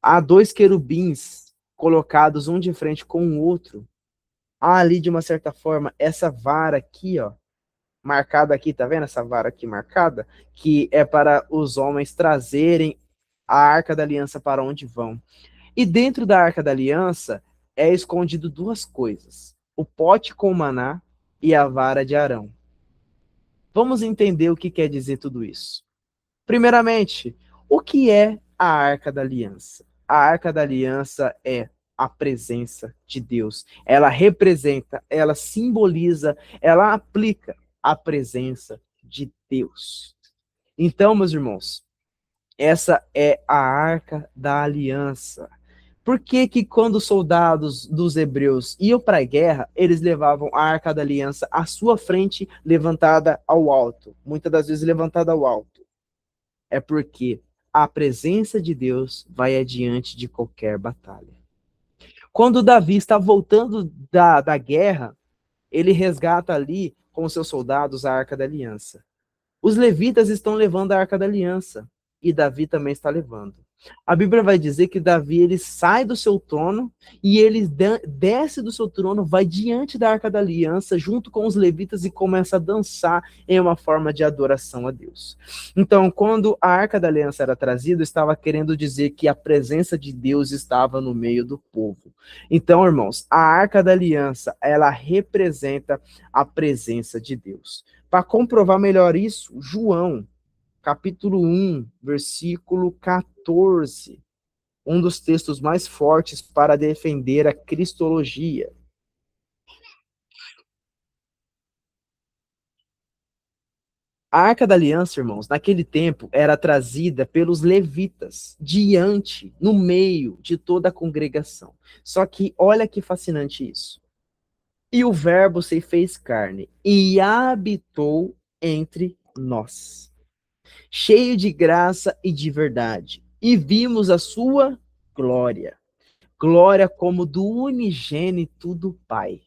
Há dois querubins colocados um de frente com o outro. Há ali, de uma certa forma, essa vara aqui, ó, marcada aqui, tá vendo essa vara aqui marcada? Que é para os homens trazerem a Arca da Aliança para onde vão. E dentro da Arca da Aliança é escondido duas coisas: o pote com maná e a vara de Arão. Vamos entender o que quer dizer tudo isso. Primeiramente, o que é a Arca da Aliança? A Arca da Aliança é a presença de Deus. Ela representa, ela simboliza, ela aplica a presença de Deus. Então, meus irmãos, essa é a Arca da Aliança. Por que que quando os soldados dos hebreus iam para a guerra, eles levavam a Arca da Aliança à sua frente, levantada ao alto? Muitas das vezes levantada ao alto. É porque a presença de Deus vai adiante de qualquer batalha. Quando Davi está voltando da guerra, ele resgata ali com seus soldados a Arca da Aliança. Os levitas estão levando a Arca da Aliança e Davi também está levando. A Bíblia vai dizer que Davi ele sai do seu trono e ele desce do seu trono, vai diante da Arca da Aliança junto com os levitas e começa a dançar em uma forma de adoração a Deus. Então, quando a Arca da Aliança era trazida, estava querendo dizer que a presença de Deus estava no meio do povo. Então, irmãos, a Arca da Aliança, ela representa a presença de Deus. Para comprovar melhor isso, João, capítulo 1, versículo 14, um dos textos mais fortes para defender a cristologia. A Arca da Aliança, irmãos, naquele tempo era trazida pelos levitas, diante, no meio de toda a congregação. Só que olha que fascinante isso. E o Verbo se fez carne e habitou entre nós, cheio de graça e de verdade, e vimos a sua glória. glória como do unigênito do Pai.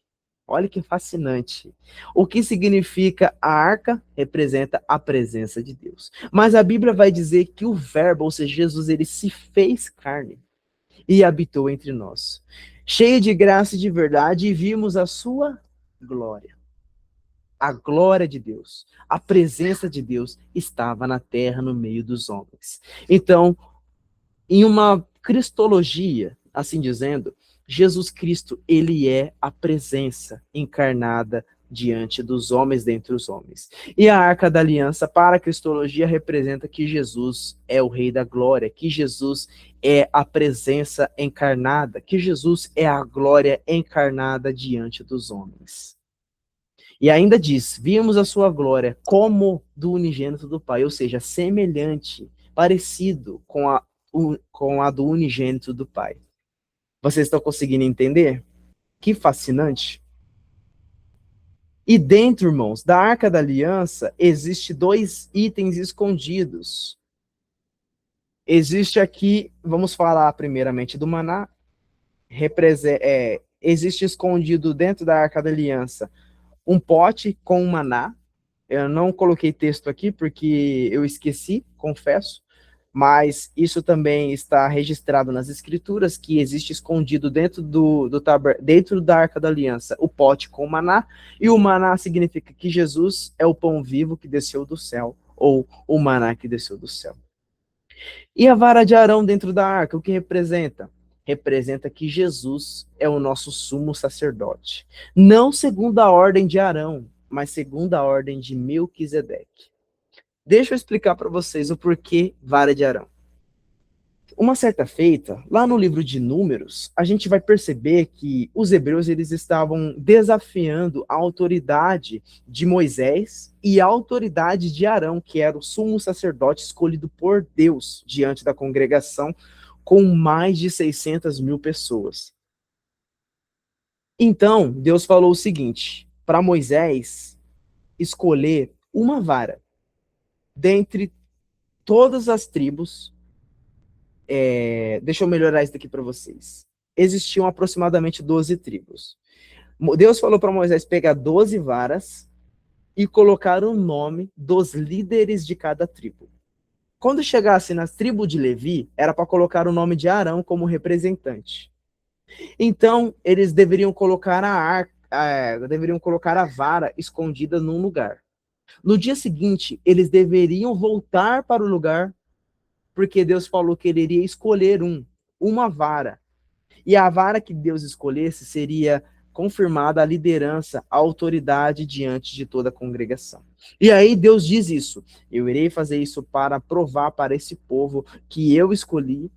Olha que fascinante. O que significa a arca? Representa a presença de Deus. Mas a Bíblia vai dizer que o Verbo, ou seja, Jesus, ele se fez carne e habitou entre nós. Cheio de graça e de verdade, e vimos a sua glória. A glória de Deus, a presença de Deus estava na terra, no meio dos homens. Então, em uma cristologia, assim dizendo, Jesus Cristo, ele é a presença encarnada diante dos homens, dentre os homens. E a Arca da Aliança, para a cristologia, representa que Jesus é o Rei da Glória, que Jesus é a presença encarnada, que Jesus é a glória encarnada diante dos homens. E ainda diz, vimos a sua glória como do unigênito do Pai, ou seja, semelhante, parecido com a do unigênito do Pai. Vocês estão conseguindo entender? Que fascinante. E dentro, irmãos, da Arca da Aliança, existe dois itens escondidos. Existe aqui, vamos falar primeiramente do maná, existe escondido dentro da Arca da Aliança um pote com maná. Eu não coloquei texto aqui porque eu esqueci, confesso, mas isso também está registrado nas escrituras, que existe escondido dentro da Arca da Aliança o pote com maná, e o maná significa que Jesus é o pão vivo que desceu do céu, ou o maná que desceu do céu. E a vara de Arão dentro da arca, o que representa? Representa que Jesus é o nosso sumo sacerdote. Não segundo a ordem de Arão, mas segundo a ordem de Melquisedeque. Deixa eu explicar para vocês o porquê vara de Arão. Uma certa feita, lá no livro de Números, a gente vai perceber que os hebreus eles estavam desafiando a autoridade de Moisés e a autoridade de Arão, que era o sumo sacerdote escolhido por Deus diante da congregação, com mais de 600 mil pessoas. Então, Deus falou o seguinte, para Moisés escolher uma vara dentre todas as tribos. Deixa eu melhorar isso daqui para vocês. Existiam aproximadamente 12 tribos. Deus falou para Moisés pegar 12 varas e colocar o nome dos líderes de cada tribo. Quando chegasse nas tribos de Levi, era para colocar o nome de Arão como representante. Então, eles deveriam colocar deveriam colocar a vara escondida num lugar. No dia seguinte, eles deveriam voltar para o lugar, porque Deus falou que ele iria escolher uma vara. E a vara que Deus escolhesse seria confirmada a liderança, a autoridade diante de toda a congregação. E aí Deus diz isso: eu irei fazer isso para provar para esse povo que eu escolhi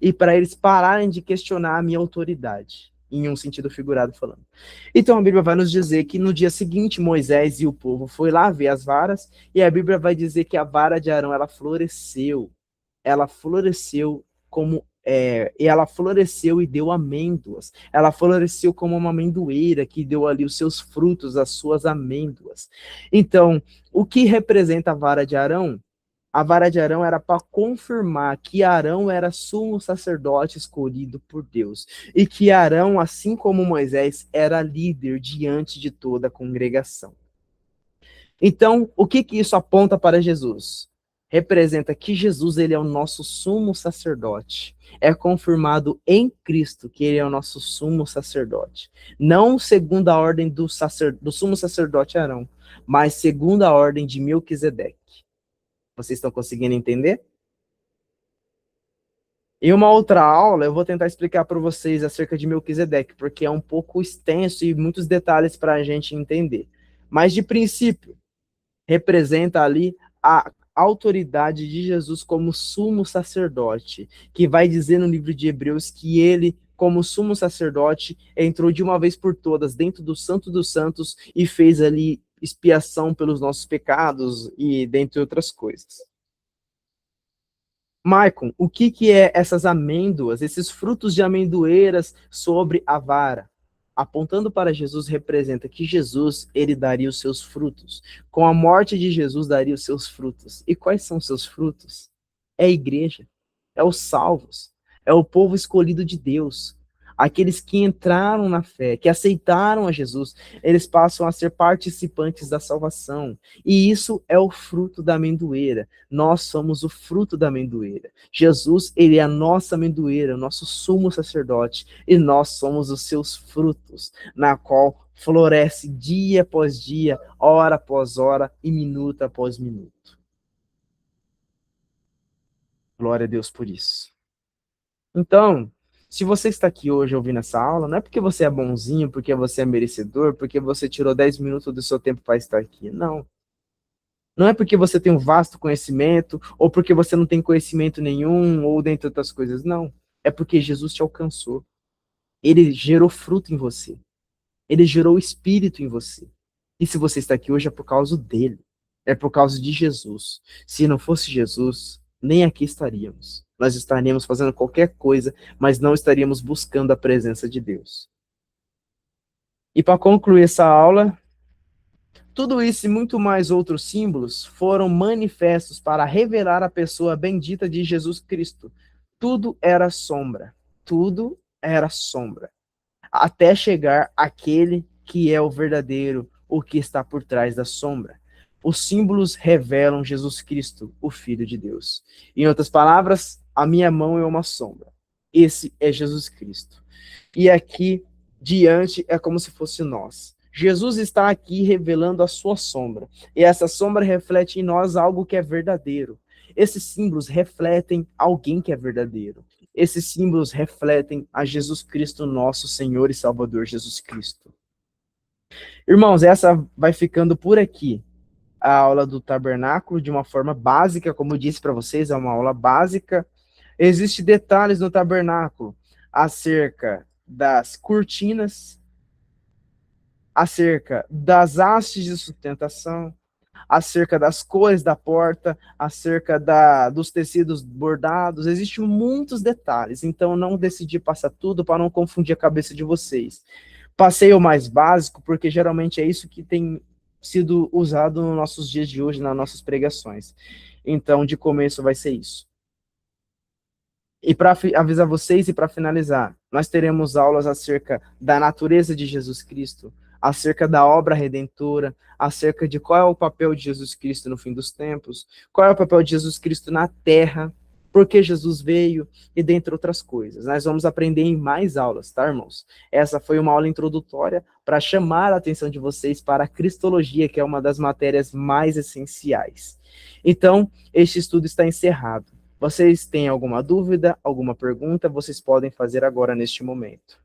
e para eles pararem de questionar a minha autoridade, em um sentido figurado falando. Então a Bíblia vai nos dizer que no dia seguinte Moisés e o povo foi lá ver as varas, e a Bíblia vai dizer que a vara de Arão ela floresceu e ela floresceu e deu amêndoas. Ela floresceu como uma amendoeira que deu ali os seus frutos, as suas amêndoas. Então, o que representa a vara de Arão? A vara de Arão era para confirmar que Arão era sumo sacerdote escolhido por Deus. E que Arão, assim como Moisés, era líder diante de toda a congregação. Então, o que isso aponta para Jesus? Representa que Jesus ele é o nosso sumo sacerdote. É confirmado em Cristo que ele é o nosso sumo sacerdote. Não segundo a ordem do sumo sacerdote Arão, mas segundo a ordem de Melquisedeque. Vocês estão conseguindo entender? Em uma outra aula, eu vou tentar explicar para vocês acerca de Melquisedeque, porque é um pouco extenso e muitos detalhes para a gente entender. Mas, de princípio, representa ali a autoridade de Jesus como sumo sacerdote, que vai dizer no livro de Hebreus que ele, como sumo sacerdote, entrou de uma vez por todas dentro do Santo dos Santos e fez ali expiação pelos nossos pecados e dentre outras coisas. Maicon, o que é essas amêndoas, esses frutos de amendoeiras sobre a vara? Apontando para Jesus, representa que Jesus, ele daria os seus frutos. Com a morte de Jesus, daria os seus frutos. E quais são os seus frutos? É a igreja, é os salvos, é o povo escolhido de Deus. Aqueles que entraram na fé, que aceitaram a Jesus, eles passam a ser participantes da salvação. E isso é o fruto da amendoeira. Nós somos o fruto da amendoeira. Jesus, ele é a nossa amendoeira, o nosso sumo sacerdote, e nós somos os seus frutos, na qual floresce dia após dia, hora após hora e minuto após minuto. Glória a Deus por isso. Então, se você está aqui hoje ouvindo essa aula, não é porque você é bonzinho, porque você é merecedor, porque você tirou 10 minutos do seu tempo para estar aqui. Não. Não é porque você tem um vasto conhecimento, ou porque você não tem conhecimento nenhum, ou dentre outras coisas. Não. É porque Jesus te alcançou. Ele gerou fruto em você. Ele gerou o Espírito em você. E se você está aqui hoje é por causa dele. É por causa de Jesus. Se não fosse Jesus, nem aqui estaríamos. Nós estaríamos fazendo qualquer coisa, mas não estaríamos buscando a presença de Deus. E para concluir essa aula, tudo isso e muito mais outros símbolos foram manifestos para revelar a pessoa bendita de Jesus Cristo. Tudo era sombra. Tudo era sombra. Até chegar aquele que é o verdadeiro, o que está por trás da sombra. Os símbolos revelam Jesus Cristo, o Filho de Deus. Em outras palavras, a minha mão é uma sombra. Esse é Jesus Cristo. E aqui diante é como se fosse nós. Jesus está aqui revelando a sua sombra. E essa sombra reflete em nós algo que é verdadeiro. Esses símbolos refletem alguém que é verdadeiro. Esses símbolos refletem a Jesus Cristo, nosso Senhor e Salvador Jesus Cristo. Irmãos, essa vai ficando por aqui. A aula do tabernáculo de uma forma básica, como eu disse para vocês, é uma aula básica. Existem detalhes no tabernáculo acerca das cortinas, acerca das hastes de sustentação, acerca das cores da porta, acerca dos tecidos bordados. Existem muitos detalhes, então eu não decidi passar tudo para não confundir a cabeça de vocês. Passei o mais básico, porque geralmente é isso que tem sido usado nos nossos dias de hoje, nas nossas pregações. Então, de começo vai ser isso. E para avisar vocês e para finalizar, nós teremos aulas acerca da natureza de Jesus Cristo, acerca da obra redentora, acerca de qual é o papel de Jesus Cristo no fim dos tempos, qual é o papel de Jesus Cristo na terra, por que Jesus veio e dentre outras coisas. Nós vamos aprender em mais aulas, tá, irmãos? Essa foi uma aula introdutória para chamar a atenção de vocês para a cristologia, que é uma das matérias mais essenciais. Então, este estudo está encerrado. Vocês têm alguma dúvida, alguma pergunta? Vocês podem fazer agora neste momento.